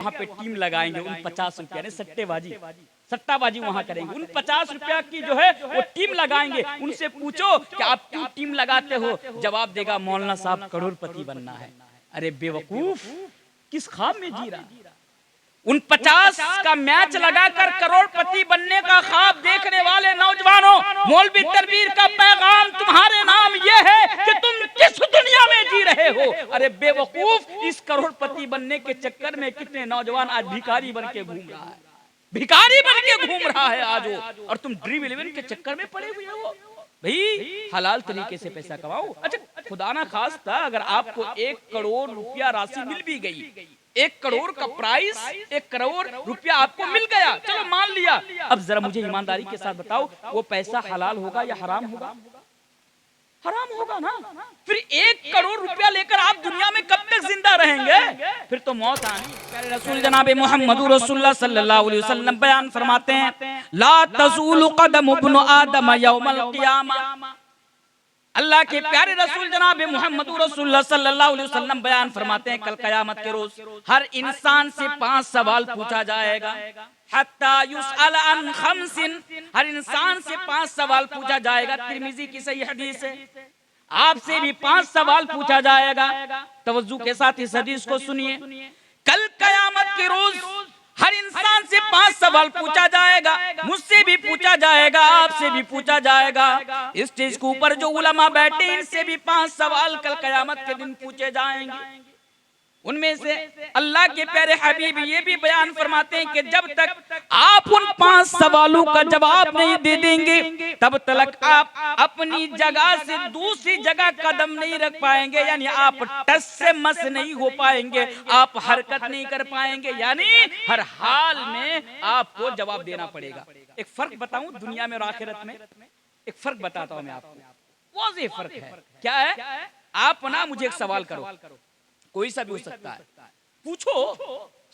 वहाँ पे टीम लगाएंगे, उन 50 रुपया ने सट्टाबाजी वहां करेंगे, उन 50 रुपया की जो है वो टीम लगाएंगे। उनसे पूछो कि आप क्यों टीम लगाते हो, जवाब देगा मौलाना साहब करोड़पति बनना है। अरे बेवकूफ, किस ख्वाब में जी रहा? उन 50 का मैच लगाकर करोड़पति बनने का ख्वाब देखने वाले नौजवानों, मौलवी तनवीर का पैगाम तुम्हारे नाम ये है कि तुम किस दुनिया में जी रहे हो। अरे बेवकूफ, इस करोड़पति बनने के चक्कर में कितने नौजवान आज भिखारी बन के घूम रहा है, भिखारी बन के घूम रहा है आज वो, और तुम ड्रीम 11 के चक्कर में पड़े हुए हो। भाई हलाल तरीके से पैसा कमाओ। अच्छा खुदा ना खास्ता अगर आपको 1 करोड़ रुपया राशि मिल भी गई, 1 करोड़ का प्राइस, 1 करोड़ रुपया आपको मिल गया, चलो मान लिया। अब जरा मुझे ईमानदारी के साथ बताओ, वो पैसा हलाल होगा या हराम होगा? हराम होगा ना। फिर 1 करोड़ रुपया लेकर आप दुनिया में कब तक जिंदा रहेंगे? फिर तो मौत आनी। प्यारे रसूल जनाब मोहम्मद रसूलुल्लाह सल्लल्लाहु अलैहि वसल्लम बयान फरमाते हैं, ला तज़ूलु क़दम इब्न आदम यौमल क़ियामा। अल्लाह के प्यारे रसूल जनाब मोहम्मद रसूलुल्लाह सल्लल्लाहु अलैहि वसल्लम बयान फरमाते हैं, कल कयामत के रोज हर इंसान से 5 सवाल पूछा जाएगा। हत्ता युसअल अन खम्सिन, हर इंसान से 5 सवाल पूछा जाएगा। तिर्मिजी की सही हदीस है। आपसे भी 5 सवाल पूछा जाएगा। तवज्जो के साथ इस हदीस को सुनिए। कल कयामत के रोज हर इंसान से 5 सवाल पूछा जाएगा। मुझसे भी पूछा जाएगा, आपसे भी पूछा जाएगा। इस स्टेज के ऊपर जो उलमा बैठे इनसे भी 5 सवाल कल कयामत के दिन पूछे जाएंगे। उनमें से अल्लाह के प्यारे हबीब ये भी बयान फरमाते हैं कि जब तक आप उन 5 सवालों का जवाब नहीं दे देंगे, तब तक आप अपनी जगह से दूसरी जगह कदम नहीं रख पाएंगे। यानी आप टस से मस नहीं हो पाएंगे, आप हरकत नहीं कर पाएंगे। यानी हर हाल में आपको जवाब देना पड़ेगा। एक फर्क बताऊं दुनिया में और आखिरत में, एक फर्क बताता हूं मैं आपको। वाज़ेह फर्क है। क्या है? आप ना मुझे एक सवाल करो, कोई सा भी हो सकता है, पूछो,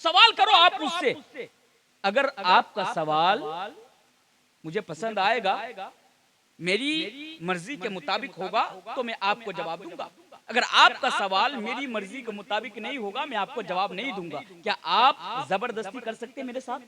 सवाल करो आप मुझसे। अगर आपका सवाल मुझे पसंद आएगा, मेरी मर्जी के मुताबिक होगा, तो मैं आपको जवाब दूंगा। अगर आपका सवाल मेरी मर्जी के मुताबिक नहीं होगा, मैं आपको जवाब नहीं दूंगा। क्या आप जबरदस्ती कर सकते हैं मेरे साथ?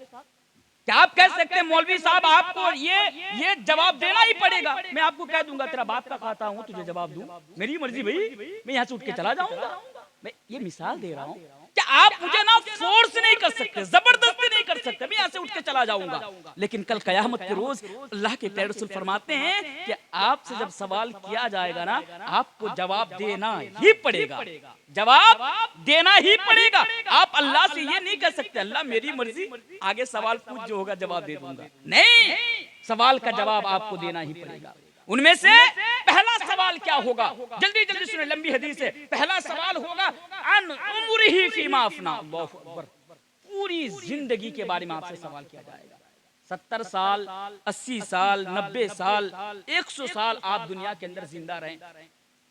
क्या आप कह सकते हैं मौलवी साहब आपको ये जवाब देना ही पड़ेगा? मैं आपको कह दूंगा तेरा बाप का खाता हूं, तुझे जवाब दूं, मेरी मर्जी भाई, मैं यहाँ से उठ के चला जाऊंगा। मैं ये मिसाल दे रहा हूँ। क्या आप मुझे ना फोर्स नहीं कर सकते, जबरदस्ती नहीं कर सकते, मैं यहाँ से उठ के चला जाऊंगा। लेकिन कल कयामत के रोज अल्लाह के प्यारे रसूल फरमाते हैं कि आपसे जब सवाल किया जाएगा ना, आपको जवाब देना ही पड़ेगा, जवाब देना ही पड़ेगा। आप अल्लाह से ये नहीं कह सकते अल्लाह मेरी मर्जी, आगे सवाल पूछ जो होगा जवाब दे दूंगा। नहीं, सवाल का जवाब आपको देना ही पड़ेगा। उनमें से पहला सवाल क्या होगा? जल्दी जल्दी सुने, लंबी हदीस है। पहला सवाल होगा अन उम्रिही फीमा अफना। अल्लाहु अकबर। पूरी जिंदगी के बारे में आपसे सवाल किया जाएगा। 70 साल, 80 साल, 90 साल, 100 साल आप दुनिया के अंदर जिंदा रहें,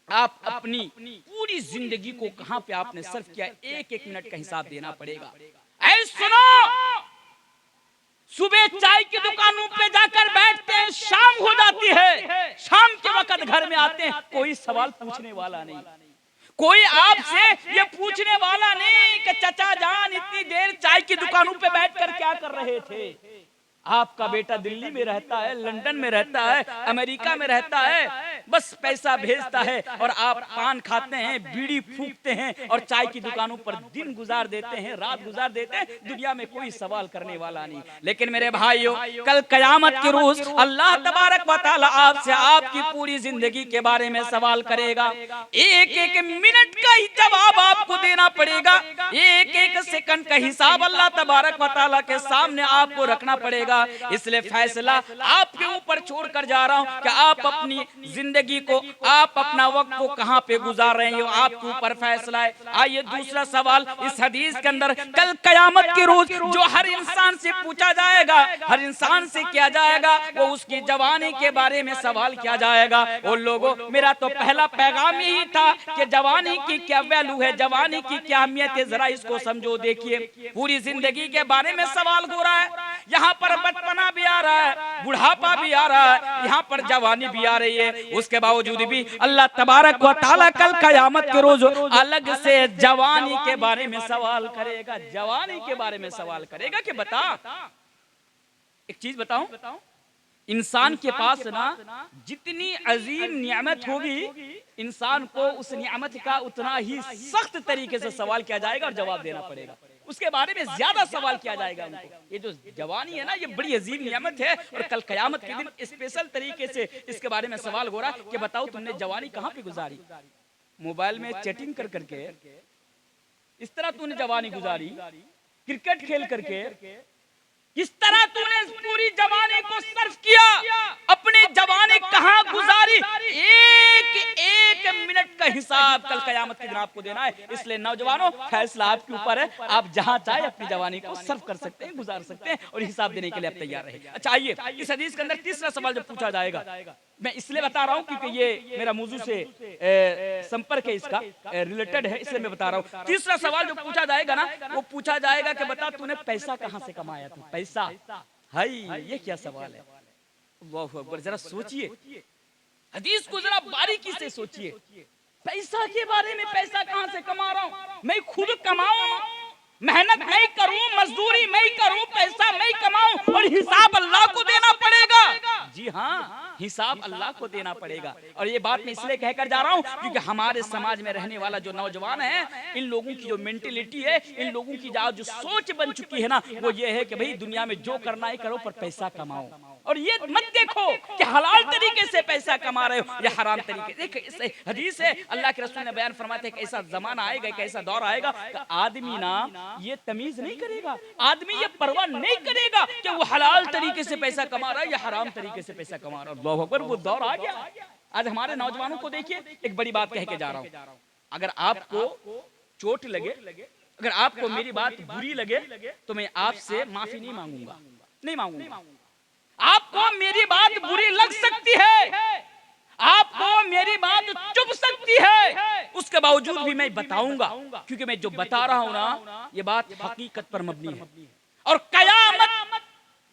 आप अपनी पूरी जिंदगी को कहां पे आपने सर्व किया, 1-1 मिनट का हिसाब देना पड़ेगा। ऐ सुनो, सुबह चाय की दुकानों पे जाकर बैठते हैं, शाम हो जाती है, शाम के वक्त घर में आते हैं, कोई सवाल पूछने वाला नहीं, कोई आपसे ये पूछने वाला नहीं कि चचा जान इतनी देर चाय की दुकानों पे बैठकर क्या कर रहे थे। आपका बेटा दिल्ली में रहता है, लंदन में रहता है, अमेरिका में रहता है, बस पैसा भेजता है और आप पान खाते हैं, बीड़ी फूंकते हैं और चाय की दुकानों पर दिन गुजार देते हैं, रात गुजार देते हैं। दुनिया में कोई सवाल करने वाला नहीं। लेकिन मेरे भाइयों, कल कयामत के रोज अल्लाह तबारक व तआला आपसे आपकी पूरी जिंदगी के बारे में सवाल करेगा। 1-1 मिनट का ही जवाब आपको देना पड़ेगा, 1-1 सेकंड का हिसाब अल्लाह तबारक व तआला के सामने आपको रखना पड़ेगा। इसलिए फैसला आपके ऊपर छोड़कर जा रहा हूं कि आप अपनी जिंदगी को, आप अपना वक्त को कहां पे गुजार रहे हो, आपके ऊपर फैसला है। आइए दूसरा सवाल इस हदीस के अंदर, कल कयामत के रोज जो हर इंसान से पूछा जाएगा, हर इंसान से किया जाएगा, वो उसकी जवानी के बारे में सवाल किया जाएगा। वो लोगों, मेरा तो पहला पैगाम यही था कि जवानी की क्या वैल्यू है, जवानी की क्या अहमियत है, जरा इसको समझो। देखिए पूरी जिंदगी के बारे में सवाल हो रहा है। यहाँ पर बचपना भी आ रहा है, बुढ़ापा भी आ रहा है, यहाँ पर जवानी भी आ रही है। उसके बावजूद भी अल्लाह तबारक व तआला कल क़यामत के रोज अलग से जवानी के बारे में सवाल करेगा, जवानी के बारे में सवाल करेगा कि बता, एक चीज बताऊं, इंसान के पास ना जितनी अजीम नियामत होगी, इंसान को उस नियामत का उतना ही सख्त तरीके से सवाल किया जाएगा और जवाब देना पड़ेगा। उसके बारे में ज्यादा सवाल किया जाएगा उनको। ये जो जवानी है ना, ये बड़ी अजीम नियामत है और कल कयामत के दिन स्पेशल तरीके से इसके बारे में सवाल हो रहा है कि बताओ तुमने जवानी कहाँ पे गुजारी? मोबाइल में चैटिंग कर करके इस तरह तूने जवानी गुजारी, क्रिकेट खेल करके किस तरह तूने पूरी जवानी को सर्व किया, अपनी जवानी कहां गुजारी, एक एक मिनट का हिसाब कल कयामत के दिन आपको देना है। इसलिए नौजवानों, फैसला आपके ऊपर है, आप जहां चाहे अपनी जवानी को सर्व कर सकते हैं, गुजार सकते हैं और हिसाब देने के लिए आप तैयार रहे। अच्छा आइए, इस हदीस के अंदर तीसरा सवाल जब पूछा जाएगा, मैं इसलिए बता रहा हूं क्योंकि ये मेरा मौजू से संपर्क है, इसका रिलेटेड है, इसलिए मैं बता रहा हूं। तीसरा सवाल जो पूछा जाएगा ना, वो पूछा जाएगा कि बता तूने पैसा कहां से कमाया था? पैसा, हाय ये क्या सवाल है? अल्लाहू अकबर, जरा सोचिए, हदीस को जरा बारीकी से सोचिए। पैसा के बारे में, पैसा कहां से कमा रहा हूं? मैं खुद कमाऊं, मेहनत मैं करूं, मजदूरी मैं करूं, पैसा मैं कमाऊं और हिसाब अल्लाह को देना पड़ेगा। जी हाँ, हिसाब अल्लाह को देना पड़ेगा। और ये बात मैं इसलिए कहकर जा रहा हूँ क्योंकि हमारे समाज में रहने वाला जो नौजवान है, इन लोगों की जो मेंटेलिटी है, इन लोगों की जो सोच बन चुकी है ना, वो ये है कि भाई दुनिया में जो करना है करो पर पैसा कमाओ। और ये मत देखो कि हलाल तरीके से पैसा कमा रहे हो या हराम तरीके। देखो इस हदीस है, अल्लाह के रसूल ने बयान फरमाते हैं कि ऐसा जमाना आएगा, एक ऐसा दौर आएगा कि आदमी ना ये तमीज नहीं करेगा, आदमी ये परवाह नहीं करेगा कि वो हलाल तरीके से पैसा कमा रहा है या हराम तरीके से पैसा कमा रहा है। अल्लाहू अकबर, वो दौर आ गया। आज हमारे नौजवानों को देखिए, एक बड़ी बात कह के जा रहा हूं, अगर आपको चोट लगे, अगर आपको मेरी बात बुरी लगे तो मैं आपसे माफी नहीं मांगूंगा, नहीं मांगूंगा। आपको मेरी बात बुरी लग सकती है, आपको मेरी बात चुभ सकती है, उसके बावजूद भी मैं बताऊंगा क्योंकि मैं जो बता रहा हूं ना, ये बात हकीकत पर मबनी है। और कयामत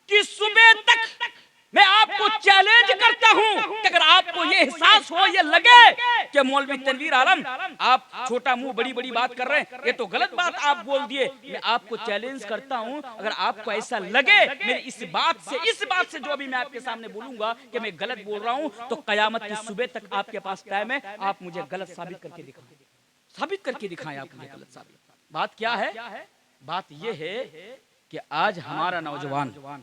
की सुबह तक मैं आपको चैलेंज करता हूं कि अगर आपको ये एहसास हो, ये लगे कि मौलवी तनवीर आलम आप छोटा मुंह बड़ी बड़ी बात कर रहे हैं, ये तो गलत बात आप बोल दिए, मैं आपको चैलेंज करता हूं, अगर आपको ऐसा लगे मेरी इस बात से जो अभी मैं आपके सामने बोलूंगा कि मैं गलत बोल रहा हूं, तो कयामत की सुबह तक आपके पास टाइम है, आप मुझे गलत साबित करके दिखाएं, साबित करके दिखाएं आप मुझे गलत साबित। बात क्या है? बात यह है कि आज हमारा नौजवान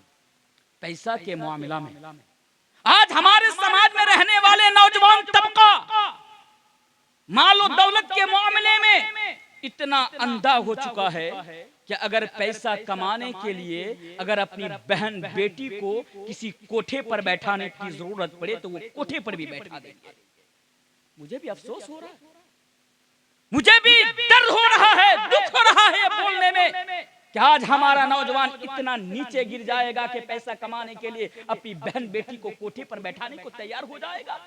पैसा के मामला में, आज हमारे समाज में रहने वाले नौजवान तबका मालो दौलत के मामले में इतना अंधा हो चुका है कि अगर पैसा कमाने के लिए अगर अपनी बहन बेटी को किसी कोठे पर बैठाने की जरूरत पड़े तो वो कोठे पर भी बैठा देंगे। मुझे भी अफसोस हो रहा है, मुझे भी दर्द हो रहा है, दुख हो रहा है बोलने में कि आज हमारा नौजवान इतना नीचे गिर जाएगा कि पैसा कमाने के लिए अपनी बहन बेटी को कोठे पर बैठाने को तैयार हो जाएगा।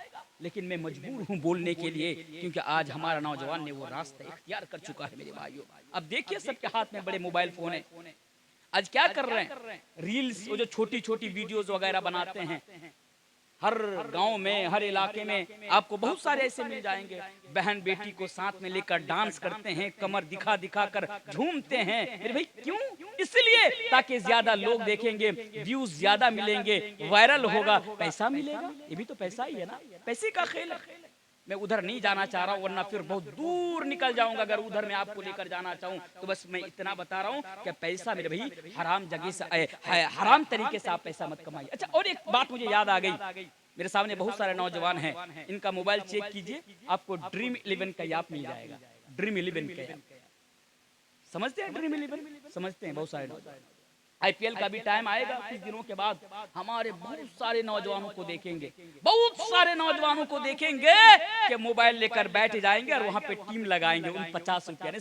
लेकिन मैं मजबूर हूं बोलने के लिए क्योंकि आज हमारा नौजवान ने वो रास्ता इख्तियार कर चुका है। मेरे भाइयों, अब देखिए सबके हाथ में बड़े मोबाइल फोन है, आज क्या कर रहे हैं? रील्स, वो जो छोटी छोटी वीडियोस वगैरह बनाते हैं, हर गांव में, हर इलाके में आपको बहुत सारे ऐसे मिल जाएंगे, बहन बेटी को साथ में लेकर डांस करते हैं, कमर दिखा दिखा कर झूमते हैं। मेरे भाई क्यों? इसलिए ताकि ज्यादा लोग देखेंगे, व्यूज ज्यादा मिलेंगे, वायरल होगा, पैसा मिलेगा। ये भी तो पैसा ही है ना, पैसे का खेल है। मैं उधर नहीं जाना चाह रहा हूँ वरना फिर बहुत दूर निकल जाऊंगा। अगर उधर मैं आपको लेकर जाना चाहूँ तो बस मैं इतना बता रहा हूँ कि पैसा मेरे भाई हराम जगह से, हराम तरीके से आप पैसा मत कमाइए। अच्छा, और एक बात मुझे याद आ गई, मेरे सामने बहुत सारे नौजवान हैं, इनका मोबाइल चेक कीजिए, आपको ड्रीम 11 का ऐप मिल जाएगा। ड्रीम 11 का ऐप समझते हैं? ड्रीम 11 समझते हैं बहुत सारे नौजवान। IPL का भी टाइम आएगा कुछ दिनों के बाद, हमारे बहुत सारे नौजवानों को देखेंगे, बहुत सारे नौजवानों को देखेंगे कि मोबाइल लेकर बैठ जाएंगे और वहां पे टीम लगाएंगे। उन 50 रुपया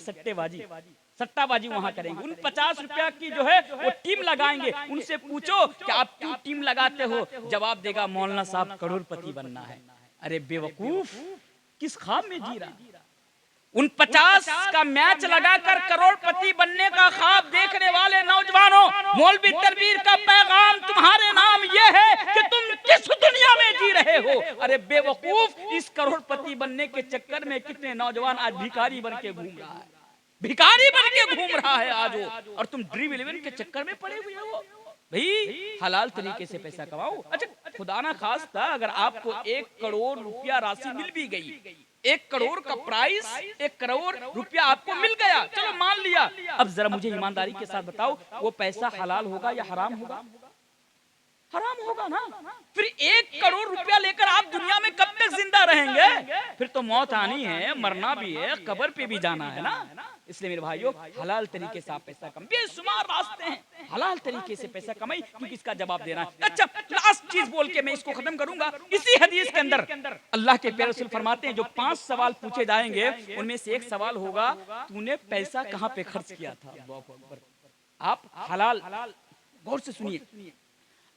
सट्टाबाजी वहां करेंगे। उन 50 रुपया की जो है वो टीम लगाएंगे। उनसे पूछो कि आप क्यों टीम लगाते हो? जवाब देगा मौलाना साहब करोड़पति बनना है। अरे बेवकूफ, किस ख्वाब में जी रहा? उन 50 का मैच लगाकर करोड़पति बनने का ख्वाब देखने वाले नौजवानों, मौलवी तनवीर का पैगाम तुम्हारे नाम ये है कि तुम किस दुनिया में जी रहे हो। अरे बेवकूफ, इस करोड़पति बनने के चक्कर में कितने नौजवान आज भिखारी बन के घूम रहा है, भिखारी बन के घूम रहा है आज वो, और तुम ड्रीम 11 के चक्कर में पड़े हुए हो। भाई हलाल तरीके से पैसा कमाओ। अच्छा, खुदा ना खास्ता अगर आपको 1 करोड़ रुपया राशि मिल भी गई, 1 करोड़ का प्राइस, 1 करोड़ रुपया आपको मिल गया, चलो मान लिया। अब जरा मुझे ईमानदारी के साथ बताओ, वो पैसा हलाल होगा या हराम होगा? हराम होगा ना। फिर 1 करोड़ रुपया लेकर आप दुनिया में कब तक जिंदा रहेंगे? फिर तो मौत आनी है, मरना भी है, कब्र पे भी जाना है ना। इसलिए मेरे भाइयों, हलाल तरीके से आप पैसा कमाइए, बेशुमार रास्ते हैं, हलाल तरीके से पैसा कमाई, क्योंकि इसका जवाब देना है। अच्छा, लास्ट चीज बोल के मैं इसको खत्म करूंगा। इसी हदीस के अंदर अल्लाह के प्यारे रसूल फरमाते हैं, जो 5 सवाल पूछे जाएंगे उनमें से एक सवाल होगा, तूने पैसा कहां पे खर्च किया था? आप हलाल, गौर से सुनिए,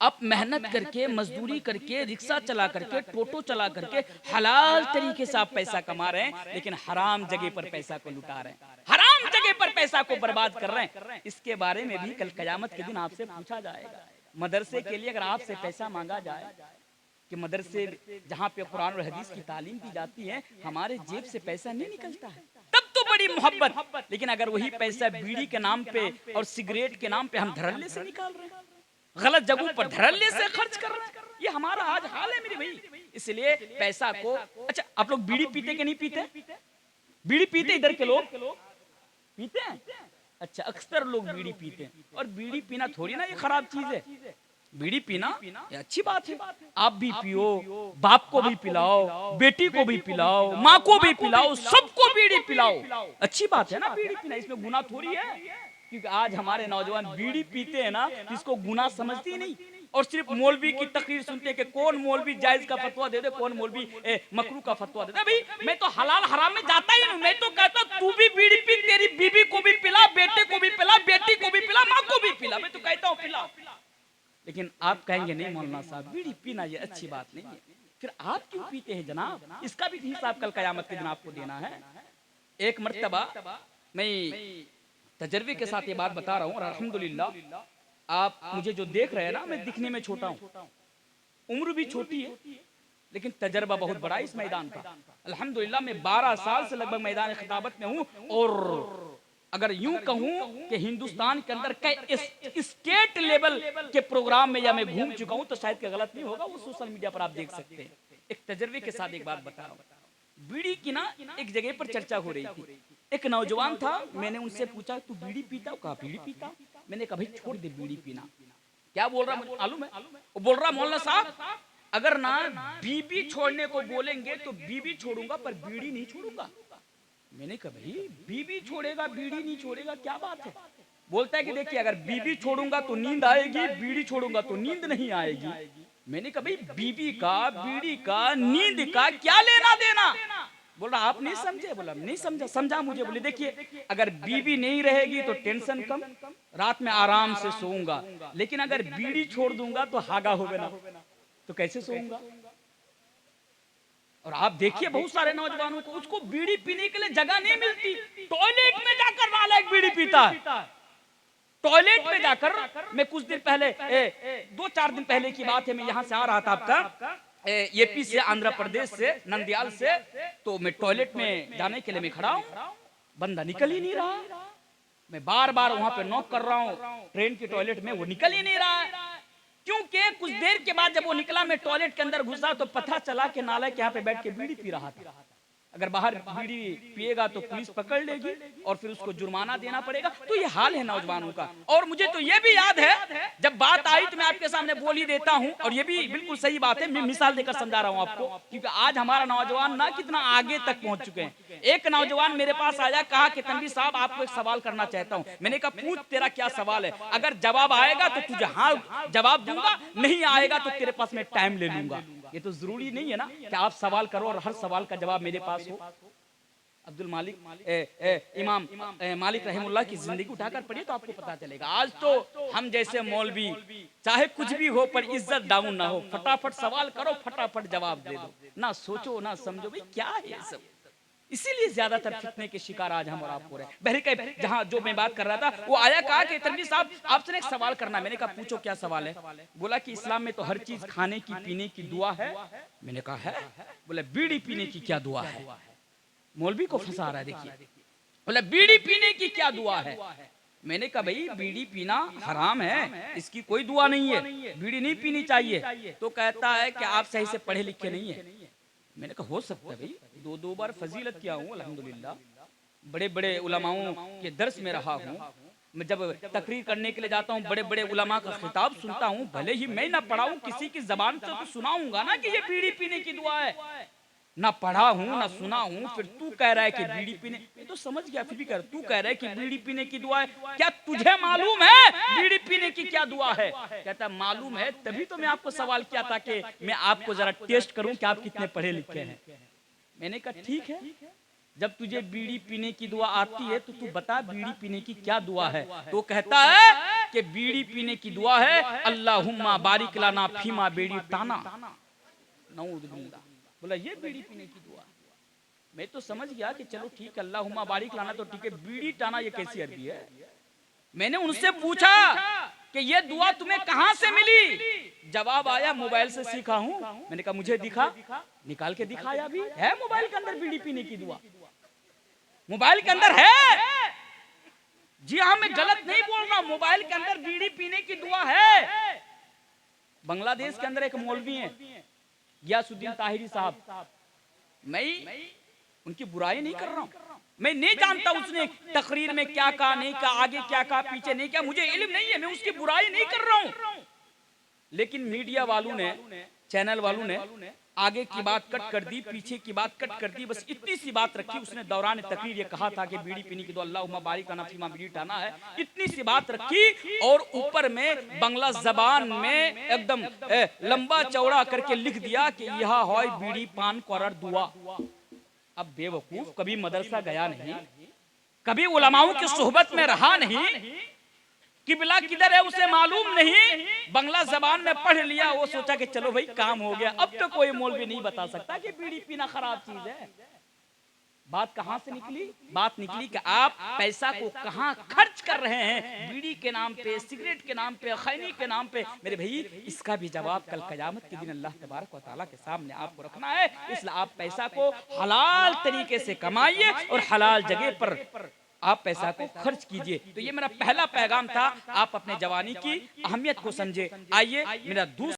आप मेहनत करके, मजदूरी करके, रिक्शा चला करके, टोटो चला करके हलाल तरीके से आप पैसा कमा रहे हैं, लेकिन हराम जगह पर पैसा को लुटा रहे हैं, हराम जगह पर पैसा को बर्बाद कर रहे हैं। इसके बारे में भी कल कयामत के दिन आपसे पूछा जाएगा। मदरसे के लिए अगर आपसे पैसा मांगा जाए कि मदरसे जहाँ पे कुरान और हदीस की तालीम दी जाती है, हमारे जेब से पैसा नहीं निकलता है, तब तो बड़ी मोहब्बत। लेकिन अगर वही पैसा बीड़ी के नाम पे और सिगरेट के नाम पे हम धड़ल्ले से निकाल रहे हैं, गलत जगहों पर धड़ल्ले से खर्च कर रहे हैं, ये हमारा आज हाल है मेरे भाई। इसलिए पैसा को, अच्छा आप लोग बीड़ी पीते कि नहीं पीते? बीड़ी पीते इधर के लोग पीते हैं? अच्छा, अक्सर लोग बीड़ी पीते हैं, और बीड़ी पीना थोड़ी ना ये खराब चीज है, बीड़ी पीना ये अच्छी बात है। आप भी पियो, बाप को भी पिलाओ, बेटी को भी पिलाओ, माँ को भी पिलाओ, सबको बीड़ी पिलाओ, अच्छी बात है ना बीड़ी पीना, इसमें गुनाह थोड़ी है। क्योंकि आज हमारे नौजवान बीड़ी पीते हैं ना, इसको गुनाह समझते ही नहीं, और सिर्फ मौलवी की तकरीर सुनते हैं कि कौन मौलवी जायज का फतवा दे दे, कौन मौलवी मकरू का फतवा दे दे। भाई मैं तो हलाल हराम में जाता ही नहीं, मैं तो कहता तू भी बीड़ी पी, तेरी बीबी को भी पिला, बेटे को भी पिला, बेटी को भी पिला, माँ को भी पिला, मैं तो कहता हूँ पिला। लेकिन आप कहेंगे नहीं मौलाना साहब, बीड़ी पीना ये अच्छी बात नहीं है। फिर आप क्यों पीते हैं जनाब? इसका भी हिसाब कल कयामत के दिन आपको देना है। एक मर्तबा मैं तजर्बे के साथ ये बात बता रहा हूँ, और अल्हम्दुलिल्लाह आप मुझे जो देख रहे हैं ना, मैं दिखने में छोटा हूँ, उम्र भी छोटी है, लेकिन तजर्बा बहुत बड़ा इस मैदान का। अल्हम्दुलिल्लाह मैं 12 साल से लगभग मैदान खिताबत में हूँ, और अगर यूं कहूं कि हिंदुस्तान के अंदर कई स्टेट लेवल के प्रोग्राम में या मैं घूम चुका हूं, तो शायद गलत नहीं होगा, वो सोशल मीडिया पर आप देख सकते हैं। एक तजर्बे के साथ एक बात बता रहा हूं। बीड़ी की ना एक जगह पर चर्चा हो रही थी, एक नौजवान था, मैंने उनसे पूछा तू बीड़ी पीता? कहा बीड़ी पीता। मैंने कहा भाई छोड़ दे बीड़ी पीना। क्या बोल रहा मुझे मालूम है? वो बोल रहा मौलाना साहब अगर ना बीबी छोड़ने को बोलेंगे तो बीबी छोड़ूंगा, पर बीड़ी नहीं छोड़ूंगा। मैंने कहा भाई बीबी छोड़ेगा बीड़ी नहीं छोड़ेगा, क्या बात है? बोलता है कि देखिए अगर बीबी छोड़ूंगा तो नींद आएगी, बीड़ी छोड़ूंगा तो नींद नहीं आएगी। मैंने कहा भाई बीबी का, बीड़ी का, नींद का क्या लेना देना? बोल रहा आप नहीं समझे। बोला नहीं समझा। समझा मुझे। बोले देखिए अगर बीबी नहीं रहेगी तो टेंशन कम, रात में आराम से सोऊंगा, लेकिन अगर बीड़ी छोड़ दूंगा तो हागा होगा ना, तो कैसे सोऊंगा? और आप देखिए बहुत सारे नौजवानों को उसको बीड़ी पीने के लिए जगह नहीं मिलती, टॉयलेट में जाकर नालायक बीड़ी पीता है। टॉयलेट में जाकर, मैं कुछ दिन पहले 2-4 दिन पहले की बात है, मैं यहाँ से आ रहा था आपका यूपी से, आंध्र प्रदेश से, नंदियाल से, तो मैं टॉयलेट में जाने के लिए मैं खड़ा हूँ, बंदा निकल ही नहीं रहा। मैं बार बार वहां पे नॉक कर रहा हूँ ट्रेन की टॉयलेट में, वो निकल ही नहीं रहा है। क्योंकि कुछ देर के बाद जब वो निकला, मैं टॉयलेट के अंदर घुसा तो पता चला कि नालायक यहाँ पे बैठ के बीड़ी पी रहा था। अगर बाहर बीड़ी पिएगा तो पुलिस पकड़ लेगी और फिर उसको जुर्माना देना पड़ेगा। तो ये हाल है नौजवानों का। और मुझे तो ये भी याद है, जब बात आई तो मैं आपके सामने बोल ही देता हूँ, और ये भी बिल्कुल सही बात है, मैं मिसाल देकर समझा रहा हूँ आपको, क्योंकि आज हमारा नौजवान ना कितना आगे तक पहुंच चुके हैं। एक नौजवान मेरे पास आया, कहा कि तनवीर साहब आपको एक सवाल करना चाहता हूँ। मैंने कहा पूछ, तेरा क्या सवाल है? अगर जवाब आएगा तो तुझे हाँ जवाब दूंगा, नहीं आएगा तो तेरे पास मैं टाइम ले लूंगा। ये तो जरूरी नहीं है ना कि आप सवाल करो और हर सवाल का जवाब मेरे पास हो। अब्दुल मालिक इमाम मालिक रहमुल्लाह की जिंदगी उठाकर पढ़िए तो आपको पता चलेगा। आज तो हम जैसे मौलवी चाहे कुछ भी हो पर इज्जत डाउन ना हो, फटाफट सवाल करो, फटाफट जवाब दे दो, ना सोचो ना समझो। भाई क्या है ये सब? इसीलिए ज्यादातर फितने के शिकार आज हम और आप हो रहे हैं। बहरकैफ जहां जो मैं बात कर रहा था, वो आया कहा कि तनवीर साहब आपसे एक सवाल करना। मैंने कहा पूछो क्या सवाल है। बोला कि इस्लाम में तो हर चीज खाने की पीने की दुआ है। मैंने कहा है। बोला बीड़ी पीने की क्या दुआ है। मौलवी को फंसा रहा है, देखिए। बोला बीड़ी पीने की क्या दुआ है। मैंने कहा भाई बीड़ी पीना हराम है, इसकी कोई दुआ नहीं है, बीड़ी नहीं पीनी चाहिए। तो कहता है कि आप सही से पढ़े लिखे नहीं है। मैंने कहा हो सकता है भाई, दो बार फजीलत किया हूँ अल्हम्दुलिल्लाह, बड़े बड़े उलमाओं के दर्स में रहा हूँ। मैं जब तकरीर करने के लिए जाता हूँ, बड़े बड़े उलमा का खिताब सुनता हूँ, भले ही मैं ना पढ़ा हूँ, किसी की जबान से तो सुनाऊंगा ना कि ये बीड़ी पीने की दुआ है। ना पढ़ा हूँ ना सुना हूँ, फिर तू कह रहा है कि बीड़ी पीने, तो समझ गया, फिर भी कर, तू कह रहा है कि बीड़ी पीने की दुआ है, क्या तुझे मालूम है बीड़ी पीने की क्या दुआ है। कहता मालूम है, तभी तो मैं आपको सवाल किया था कि मैं आपको जरा टेस्ट करूं कि आप कितने पढ़े लिखे हैं। मैंने कहा ठीक है, जब तुझे बीड़ी पीने की दुआ आती है तो तू बता बीड़ी पीने की क्या दुआ है। तो कहता है कि बीड़ी पीने की दुआ है अल्लाहुम्मा बारिक लना फीमा बीड़ी ताना। नऊज़ुबिल्लाह। बोला ये बीड़ी पीने की दुआ। मैं तो समझ गया कि चलो ठीक है, अल्लाहुम्मा बारिक लाना तो ठीक है, बीड़ी टाना ये कैसी अरबी है। मैंने उनसे पूछा कि ये दुआ तुम्हें कहां से मिली। जवाब आया मोबाइल से सीखा हूं। मैंने कहा मुझे दिखा, निकाल के दिखाया, भी है मोबाइल के अंदर बीड़ी पीने की दुआ, मोबाइल के अंदर है। जी हाँ, मैं गलत नहीं बोल रहा, मोबाइल के अंदर बीड़ी पीने की दुआ है। बांग्लादेश के अंदर एक मौलवी है गियासुद्दीन ताहिरी साहब, मैं उनकी बुराई नहीं कर रहा हूं, मैं नहीं जानता उसने तकरीर में क्या कहा नहीं कहा, आगे क्या कहा पीछे नहीं क्या, मुझे इल्म नहीं है, मैं उसकी बुराई नहीं कर रहा हूं। लेकिन मीडिया वालों ने, चैनल वालों ने आगे की बात कट कर दी, पीछे की बात कट कर दी, बस इतनी सी बात रखी। उसने दौरान तकरीर ये कहा था कि बीड़ी पीने की तो अल्लाहुम्मा बारिक लना फीमा बीड़ी टाना है, इतनी सी बात रखी और ऊपर में बांग्ला जबान में एकदम लंबा चौड़ा करके लिख दिया कि यह है बीड़ी पान करार दुआ। अब बेवकूफ, कभी मदरसा गया नहीं, कभी उलमाओं की सोहबत में रहा नहीं, किबला किधर है उसे मालूम नहीं, बांग्ला जबान में पढ़ लिया, वो सोचा कि चलो भाई काम हो गया। अब तो कोई मौलवी नहीं बता सकता कि बीड़ी पीना खराब चीज है। बात कहां से निकली? बात निकली कि आप पैसा को कहां खर्च कर रहे हैं, बीड़ी के नाम पे, सिगरेट के नाम पे, खैनी के नाम पे। मेरे भाई इसका भी जवाब कल कयामत के दिन अल्लाह तबारक व तआला के सामने आपको रखना है। इसलिए आप पैसा को हलाल तरीके से कमाइए और हलाल जगह पर आप पैसा को खर्च कीजिए। तो ये मेरा पहला पैगाम था, आप अपने जवानी की अहमियत को समझे। आइए मेरा दूसरा